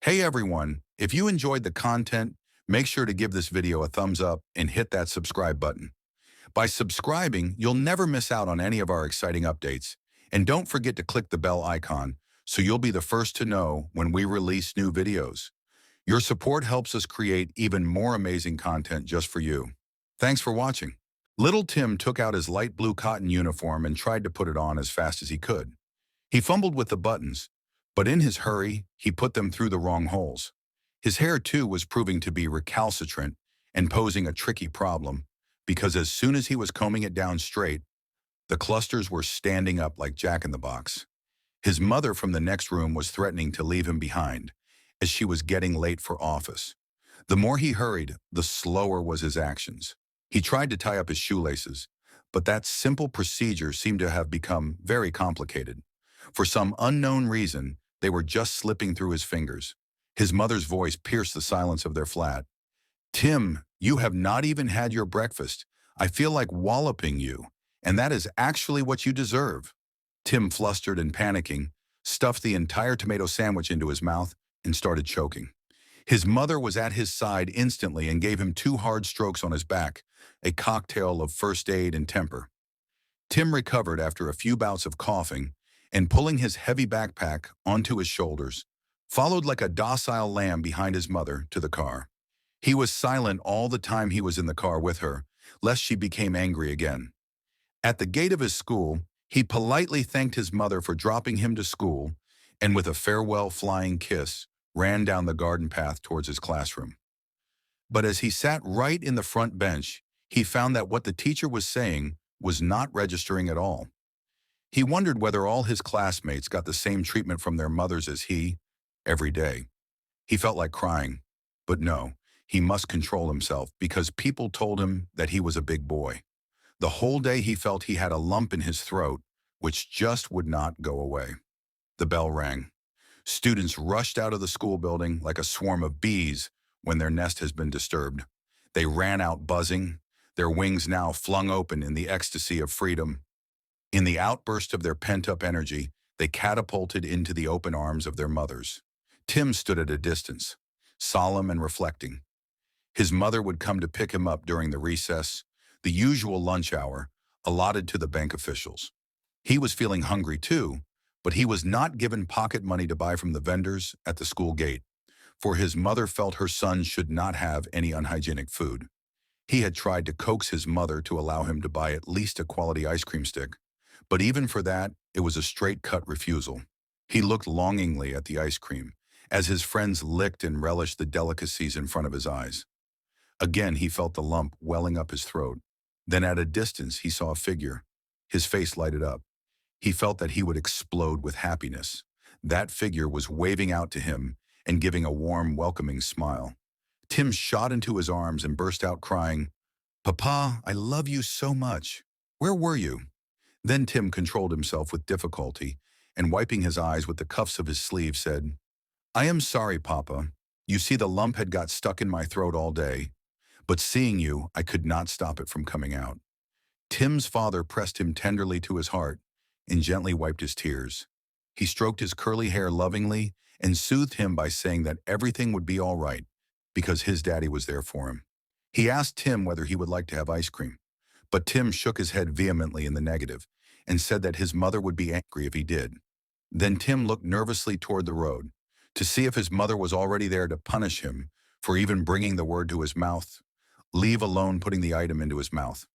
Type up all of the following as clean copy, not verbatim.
Hey everyone, if you enjoyed the content, make sure to give this video a thumbs up and hit that subscribe button. By subscribing, you'll never miss out on any of our exciting updates. And don't forget to click the bell icon so you'll be the first to know when we release new videos. Your support helps us create even more amazing content just for you. Thanks for watching. Little Tim took out his light blue cotton uniform and tried to put it on as fast as he could. He fumbled with the buttons, but in his hurry, he put them through the wrong holes. His hair, too, was proving to be recalcitrant and posing a tricky problem, because as soon as he was combing it down straight, the clusters were standing up like Jack-in-the-Box. His mother from the next room was threatening to leave him behind, as she was getting late for office. The more he hurried, the slower was his actions. He tried to tie up his shoelaces, but that simple procedure seemed to have become very complicated. For some unknown reason, they were just slipping through his fingers. His mother's voice pierced the silence of their flat. "Tim, you have not even had your breakfast. I feel like walloping you, and that is actually what you deserve." Tim, flustered and panicking, stuffed the entire tomato sandwich into his mouth and started choking. His mother was at his side instantly and gave him 2 hard strokes on his back, a cocktail of first aid and temper. Tim recovered after a few bouts of coughing and, pulling his heavy backpack onto his shoulders, followed like a docile lamb behind his mother to the car. He was silent all the time he was in the car with her, lest she became angry again. At the gate of his school, he politely thanked his mother for dropping him to school and, with a farewell flying kiss, ran down the garden path towards his classroom. But as he sat right in the front bench, he found that what the teacher was saying was not registering at all. He wondered whether all his classmates got the same treatment from their mothers as he, every day. He felt like crying, but no, he must control himself because people told him that he was a big boy. The whole day he felt he had a lump in his throat, which just would not go away. The bell rang. Students rushed out of the school building like a swarm of bees when their nest has been disturbed. They ran out buzzing, their wings now flung open in the ecstasy of freedom. In the outburst of their pent-up energy, they catapulted into the open arms of their mothers. Tim stood at a distance, solemn and reflecting. His mother would come to pick him up during the recess, the usual lunch hour allotted to the bank officials. He was feeling hungry too, but he was not given pocket money to buy from the vendors at the school gate, for his mother felt her son should not have any unhygienic food. He had tried to coax his mother to allow him to buy at least a quality ice cream stick, but even for that, it was a straight-cut refusal. He looked longingly at the ice cream, as his friends licked and relished the delicacies in front of his eyes. Again, he felt the lump welling up his throat. Then at a distance, he saw a figure. His face lighted up. He felt that he would explode with happiness. That figure was waving out to him and giving a warm, welcoming smile. Tim shot into his arms and burst out crying, "Papa, I love you so much. Where were you?" Then Tim controlled himself with difficulty and, wiping his eyes with the cuffs of his sleeve, said, "I am sorry, Papa. You see, the lump had got stuck in my throat all day, but seeing you, I could not stop it from coming out." Tim's father pressed him tenderly to his heart and gently wiped his tears. He stroked his curly hair lovingly and soothed him by saying that everything would be all right because his daddy was there for him. He asked Tim whether he would like to have ice cream, but Tim shook his head vehemently in the negative and said that his mother would be angry if he did. Then Tim looked nervously toward the road to see if his mother was already there to punish him for even bringing the word to his mouth, leave alone putting the item into his mouth.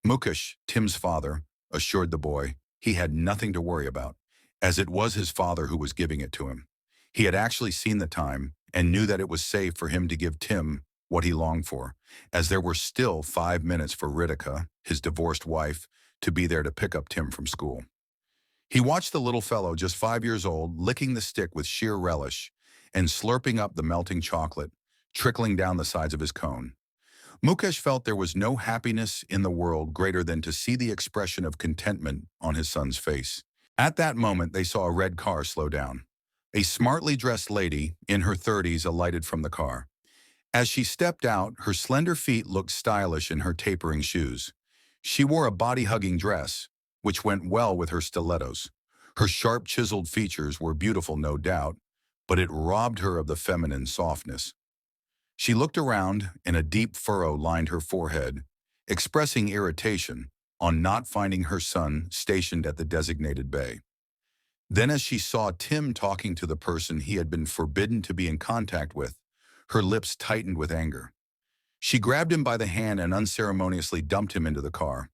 Mukesh, Tim's father, assured the boy he had nothing to worry about, as it was his father who was giving it to him. He had actually seen the time and knew that it was safe for him to give Tim what he longed for, as there were still 5 minutes for Ritika, his divorced wife, to be there to pick up Tim from school. He watched the little fellow, just 5 years old, licking the stick with sheer relish and slurping up the melting chocolate, trickling down the sides of his cone. Mukesh felt there was no happiness in the world greater than to see the expression of contentment on his son's face. At that moment, they saw a red car slow down. A smartly dressed lady in her 30s alighted from the car. As she stepped out, her slender feet looked stylish in her tapering shoes. She wore a body-hugging dress, which went well with her stilettos. Her sharp, chiseled features were beautiful, no doubt, but it robbed her of the feminine softness. She looked around, and a deep furrow lined her forehead, expressing irritation on not finding her son stationed at the designated bay. Then as she saw Tim talking to the person he had been forbidden to be in contact with, her lips tightened with anger. She grabbed him by the hand and unceremoniously dumped him into the car.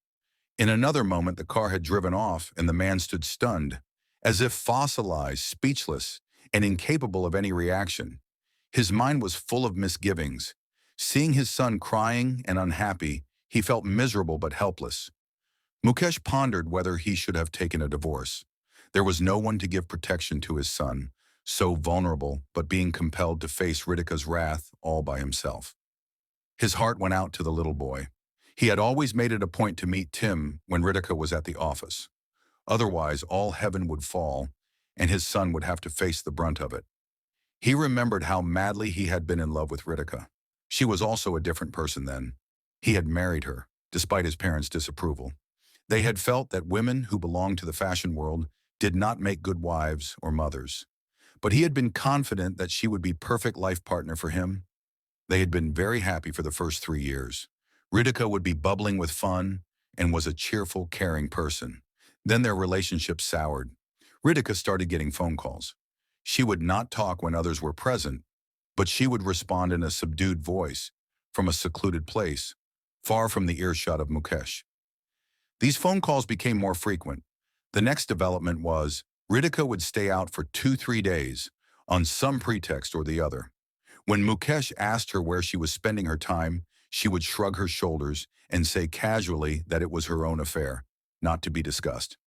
In another moment, the car had driven off and the man stood stunned, as if fossilized, speechless, and incapable of any reaction. His mind was full of misgivings. Seeing his son crying and unhappy, he felt miserable but helpless. Mukesh pondered whether he should have taken a divorce. There was no one to give protection to his son, so vulnerable but being compelled to face Ritika's wrath all by himself. His heart went out to the little boy. He had always made it a point to meet Tim when Ritika was at the office. Otherwise, all heaven would fall, and his son would have to face the brunt of it. He remembered how madly he had been in love with Ritika. She was also a different person then. He had married her, despite his parents' disapproval. They had felt that women who belonged to the fashion world did not make good wives or mothers. But he had been confident that she would be perfect life partner for him. They had been very happy for the first 3 years. Ritika would be bubbling with fun and was a cheerful, caring person. Then their relationship soured. Ritika started getting phone calls. She would not talk when others were present, but she would respond in a subdued voice from a secluded place, far from the earshot of Mukesh. These phone calls became more frequent. The next development was Ritika would stay out for 2-3 days on some pretext or the other. When Mukesh asked her where she was spending her time, she would shrug her shoulders and say casually that it was her own affair, not to be discussed.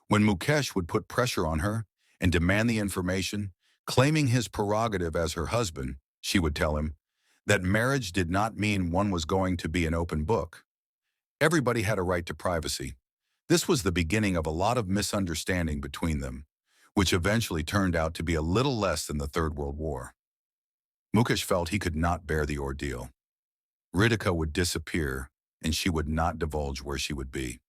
When Mukesh would put pressure on her and demand the information, claiming his prerogative as her husband, she would tell him that marriage did not mean one was going to be an open book. Everybody had a right to privacy. This was the beginning of a lot of misunderstanding between them, which eventually turned out to be a little less than the Third World War. Mukesh felt he could not bear the ordeal. Ritika would disappear, and she would not divulge where she would be.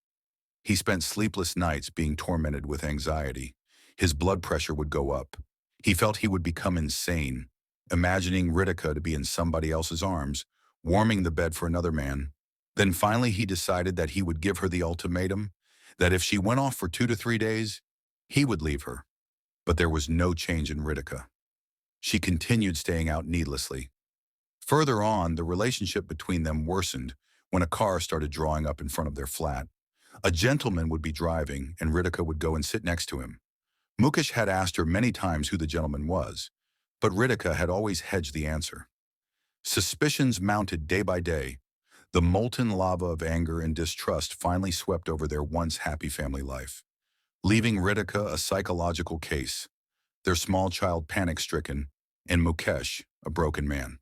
He spent sleepless nights being tormented with anxiety. His blood pressure would go up. He felt he would become insane, imagining Ritika to be in somebody else's arms, warming the bed for another man. Then finally he decided that he would give her the ultimatum, that if she went off for 2 to 3 days, he would leave her. But there was no change in Ritika. She continued staying out needlessly. Further on, the relationship between them worsened when a car started drawing up in front of their flat. A gentleman would be driving, and Ritika would go and sit next to him. Mukesh had asked her many times who the gentleman was, but Ritika had always hedged the answer. Suspicions mounted day by day. The molten lava of anger and distrust finally swept over their once happy family life, leaving Ritika a psychological case, their small child panic-stricken, and Mukesh a broken man.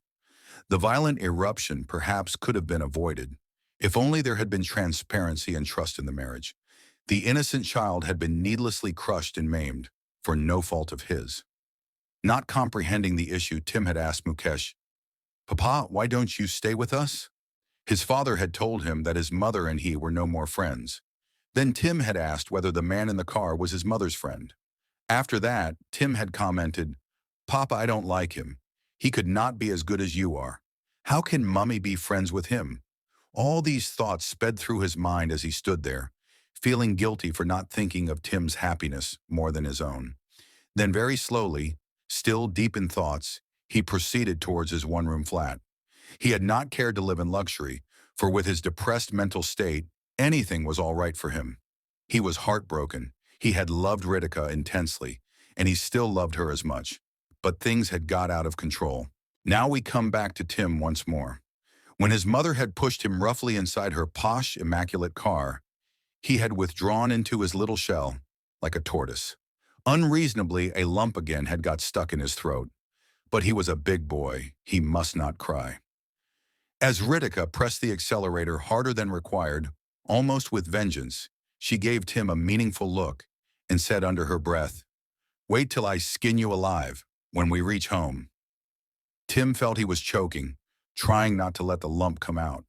The violent eruption perhaps could have been avoided, if only there had been transparency and trust in the marriage. The innocent child had been needlessly crushed and maimed, for no fault of his. Not comprehending the issue, Tim had asked Mukesh, "Papa, why don't you stay with us?" His father had told him that his mother and he were no more friends. Then Tim had asked whether the man in the car was his mother's friend. After that, Tim had commented, "Papa, I don't like him. He could not be as good as you are. How can Mummy be friends with him?" All these thoughts sped through his mind as he stood there, feeling guilty for not thinking of Tim's happiness more than his own. Then very slowly, still deep in thoughts, he proceeded towards his one-room flat. He had not cared to live in luxury, for with his depressed mental state, anything was all right for him. He was heartbroken. He had loved Ritika intensely, and he still loved her as much. But things had got out of control. Now we come back to Tim once more. When his mother had pushed him roughly inside her posh, immaculate car, he had withdrawn into his little shell, like a tortoise. Unreasonably, a lump again had got stuck in his throat. But he was a big boy. He must not cry. As Ritika pressed the accelerator harder than required, almost with vengeance, she gave Tim a meaningful look and said under her breath, "Wait till I skin you alive when we reach home." Tim felt he was choking, trying not to let the lump come out.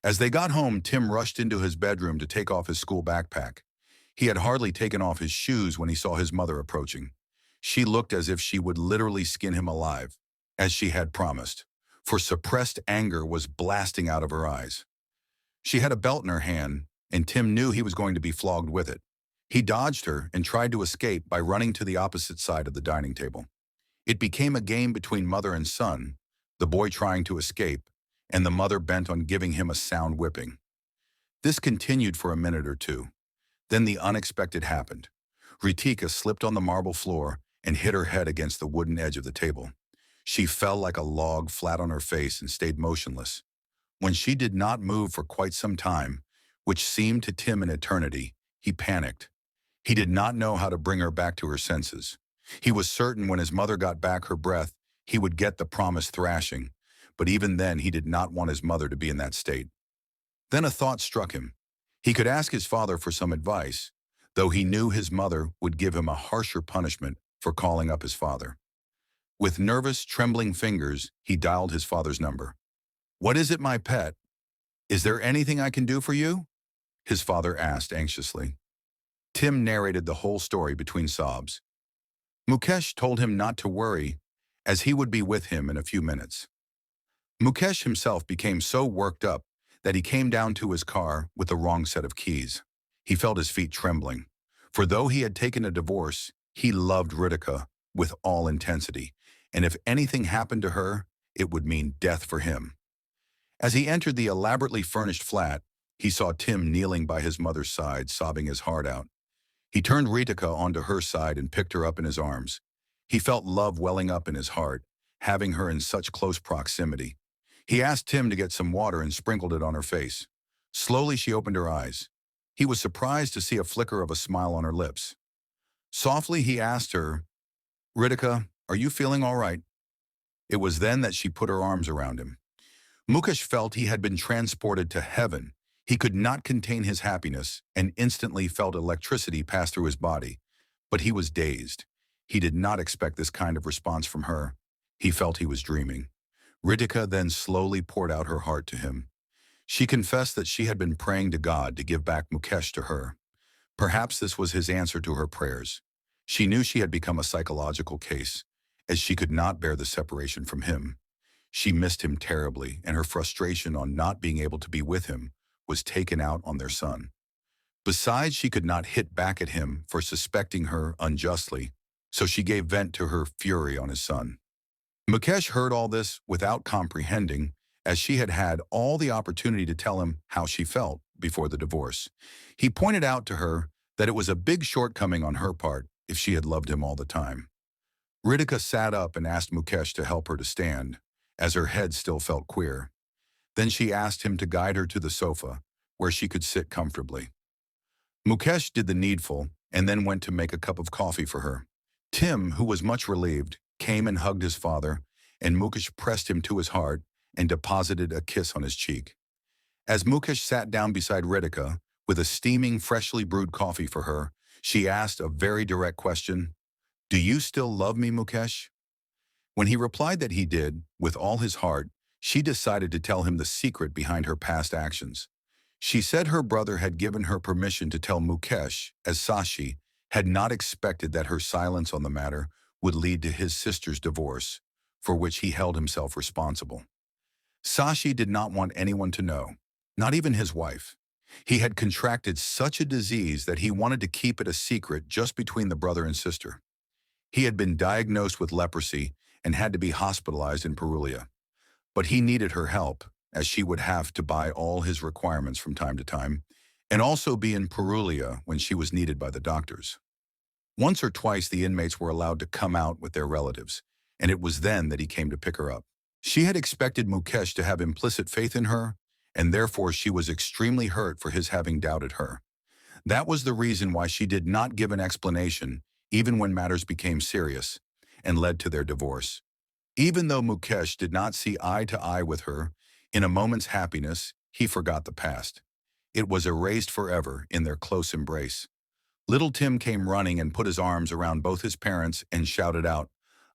As they got home, Tim rushed into his bedroom to take off his school backpack. He had hardly taken off his shoes when he saw his mother approaching. She looked as if she would literally skin him alive, as she had promised, for suppressed anger was blasting out of her eyes. She had a belt in her hand, and Tim knew he was going to be flogged with it. He dodged her and tried to escape by running to the opposite side of the dining table. It became a game between mother and son, the boy trying to escape, and the mother bent on giving him a sound whipping. This continued for a minute or two. Then the unexpected happened. Ritika slipped on the marble floor and hit her head against the wooden edge of the table. She fell like a log flat on her face and stayed motionless. When she did not move for quite some time, which seemed to Tim an eternity, he panicked. He did not know how to bring her back to her senses. He was certain when his mother got back her breath, he would get the promised thrashing, but even then he did not want his mother to be in that state. Then a thought struck him. He could ask his father for some advice, though he knew his mother would give him a harsher punishment for calling up his father. With nervous, trembling fingers, he dialed his father's number. "What is it, my pet? Is there anything I can do for you?" his father asked anxiously. Tim narrated the whole story between sobs. Mukesh told him not to worry, as he would be with him in a few minutes. Mukesh himself became so worked up that he came down to his car with the wrong set of keys. He felt his feet trembling, for though he had taken a divorce, he loved Ritika with all intensity, and if anything happened to her, it would mean death for him. As he entered the elaborately furnished flat, he saw Tim kneeling by his mother's side, sobbing his heart out. He turned Ritika onto her side and picked her up in his arms. He felt love welling up in his heart, having her in such close proximity. He asked Tim to get some water and sprinkled it on her face. Slowly she opened her eyes. He was surprised to see a flicker of a smile on her lips. Softly he asked her, "Ritika, are you feeling all right?" It was then that she put her arms around him. Mukesh felt he had been transported to heaven. He could not contain his happiness and instantly felt electricity pass through his body. But he was dazed. He did not expect this kind of response from her. He felt he was dreaming. Ritika then slowly poured out her heart to him. She confessed that she had been praying to God to give back Mukesh to her. Perhaps this was his answer to her prayers. She knew she had become a psychological case, as she could not bear the separation from him. She missed him terribly, and her frustration on not being able to be with him was taken out on their son. Besides, she could not hit back at him for suspecting her unjustly, so she gave vent to her fury on his son. Mukesh heard all this without comprehending, as she had had all the opportunity to tell him how she felt before the divorce. He pointed out to her that it was a big shortcoming on her part if she had loved him all the time. Ritika sat up and asked Mukesh to help her to stand, as her head still felt queer. Then she asked him to guide her to the sofa, where she could sit comfortably. Mukesh did the needful and then went to make a cup of coffee for her. Tim, who was much relieved, came and hugged his father, and Mukesh pressed him to his heart and deposited a kiss on his cheek. As Mukesh sat down beside Ritika, with a steaming, freshly brewed coffee for her, she asked a very direct question, "Do you still love me, Mukesh?" When he replied that he did, with all his heart, she decided to tell him the secret behind her past actions. She said her brother had given her permission to tell Mukesh, as Sashi had not expected that her silence on the matter would lead to his sister's divorce, for which he held himself responsible. Sashi did not want anyone to know, not even his wife. He had contracted such a disease that he wanted to keep it a secret just between the brother and sister. He had been diagnosed with leprosy and had to be hospitalized in Purulia. But he needed her help, as she would have to buy all his requirements from time to time, and also be in Purulia when she was needed by the doctors. Once or twice the inmates were allowed to come out with their relatives, and it was then that he came to pick her up. She had expected Mukesh to have implicit faith in her, and therefore she was extremely hurt for his having doubted her. That was the reason why she did not give an explanation, even when matters became serious, and led to their divorce. Even though Mukesh did not see eye to eye with her, in a moment's happiness, he forgot the past. It was erased forever in their close embrace. Little Tim came running and put his arms around both his parents and shouted out,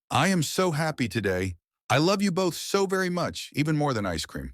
"I am so happy today. I love you both so very much, even more than ice cream."